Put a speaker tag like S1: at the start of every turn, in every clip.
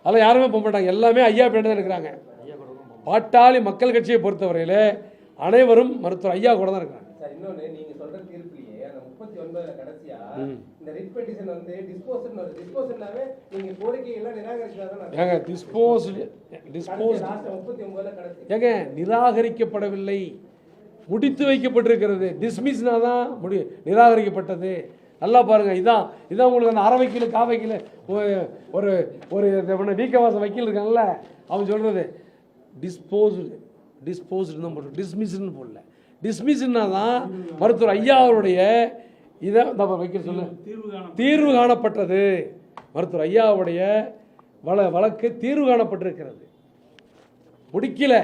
S1: அதெல்லாம் யாருமே போக மாட்டாங்க, எல்லாமே ஐயா பேர் தான் இருக்கிறாங்க. பாட்டாளி மக்கள் கட்சியை பொறுத்தவரையில அனைவரும் மருத்துவர் ஐயா கூட தான் இருக்கிறாங்க.
S2: நீங்க சொல்ற தீர்ப்புலயே அந்த 39ல கடைசியா இந்த ரிட் பெட்டிஷன் வந்து டிஸ்போசல்னாவே நீங்க கோரிக்கைகளை நிராகரிச்சாதான்
S1: ஏங்க டிஸ்போஸ்டு
S2: 39ல கடைசி
S1: ஏங்க நிராகரிக்கப்படவில்லை, முடித்து வைக்கப்பட்டிருக்கிறது. டிஸ்மிஸ்னா தான் நிராகரிக்கப்பட்டது. நல்லா பாருங்க, இதான் உங்களுக்கு அந்த அரை வக்கீல் கா வக்கீல் ஒரு ஒரு வீக்கவாசம் வக்கீல் இருக்காங்கல்ல, அவன் சொல்றது டிஸ்போஸ்டு தான் போட்டு டிஸ்மிஸ்ன்னு போடல. டிஸ்மிஸ்னா தான் மருத்துவர் ஐயா அவருடைய இதை வைக்க சொல்லு தீர்வு காணப்பட்டது. மருத்துவர் ஐயாவுடைய வழக்கு தீர்வு காணப்பட்டிருக்கிறது, முடிக்கல,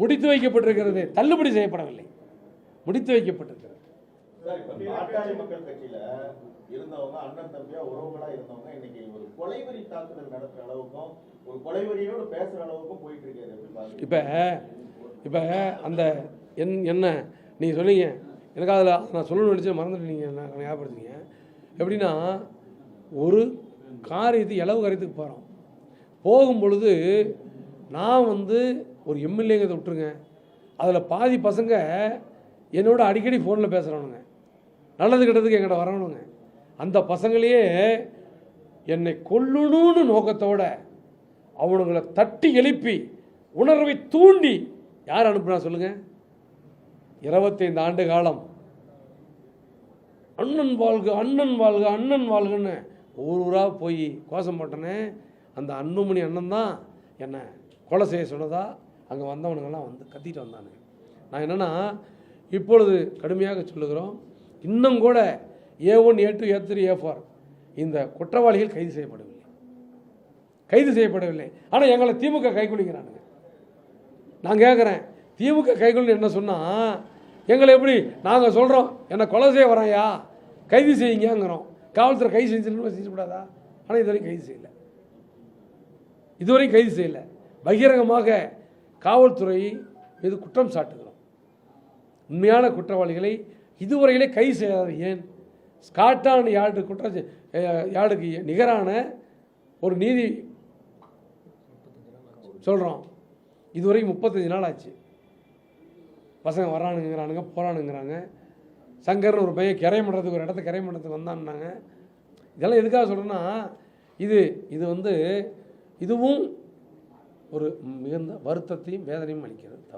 S1: முடித்து வைக்கப்பட்டிருக்கிறது, தள்ளுபடி செய்யப்படவில்லை, முடித்து வைக்கப்பட்டிருக்கிறது.
S3: பாட்டாளி மக்கள் கட்சியில இருந்தவங்க அண்ணன் தம்பியா உறவுகளா இருந்தவங்க இன்னைக்கு ஒரு கொலைவெறி தாக்குதல் நடத்துற அளவுக்கும் ஒரு கொலைவெறியோடு பேசுற அளவுக்கும் போயிட்டு இருக்காரு.
S1: இப்ப அந்த என்ன நீங்க சொன்னீங்க, எனக்கு அதில் நான் சொல்லணும்னு நினச்சி மறந்துட்டு நீங்கள் ஞாபகப்படுத்துங்க. எப்படின்னா, ஒரு காரியத்துக்கு இளவு காரியத்துக்கு போகிறோம், போகும்பொழுது நான் ஒரு எம்எல்ஏங்கிறத விட்டுருங்க, அதில் பாதி பசங்க என்னோட அடிக்கடி ஃபோனில் பேசுகிறவனுங்க, நல்லது கெட்டதுக்கு என்கிட்ட வரணுங்க. அந்த பசங்களையே என்னை கொல்லணும்னு நோக்கத்தோட அவனுங்களை தட்டி எழுப்பி உணர்வை தூண்டி யார் அனுப்புனா சொல்லுங்க? 25 ஆண்டு காலம் அண்ணன் வாழ்க அண்ணன் வாழ்க அண்ணன் வாழ்கன்னு ஊராக போய் கோஷம் போட்டனே, அந்த அன்புமணி அண்ணன் தான் என்னை கொலை செய்ய சொன்னதா அங்கே வந்தவனுங்கெல்லாம் கத்திட்டு வந்தானுங்க. நான் என்னென்னா இப்பொழுது கடுமையாக சொல்லுகிறோம், இன்னும் கூட A1 A2 A3 A4 இந்த குற்றவாளிகள் கைது செய்யப்படவில்லை. ஆனால் எங்களை திமுக கைக்குலிங்கிறானுங்க. நான் கேட்குறேன், திமுக கைக்குலின்னு என்ன சொன்னால் எங்களை எப்படி நாங்கள் சொல்கிறோம் என்னை கொலை செய்ய வரையா கைது செய்யுங்கிறோம், காவல்துறை கைது செய்யக்கூடாதா? ஆனால் இதுவரையும் கைது செய்யலை. பகிரங்கமாக காவல்துறை மீது குற்றம் சாட்டுகிறோம். உண்மையான குற்றவாளிகளை இதுவரையிலே கைது செய்யாது. ஏன்? ஸ்காட்லாந்து யார்டுக்கு நிகரான ஒரு நீதி சொல்கிறோம். இதுவரைக்கும் 35 நாள் ஆச்சு. பசங்க வரானுங்கிறானுங்க, போகிறானுங்கிறாங்க. சங்கர்னு ஒரு பையன் கிரை பண்ணுறதுக்கு ஒரு இடத்த கிரை பண்ணுறதுக்கு வந்தான்னாங்க. இதெல்லாம் எதுக்காக சொல்கிறேன்னா, இது இதுவும் ஒரு மிகுந்த வருத்தத்தையும் வேதனையும் அளிக்கிறது.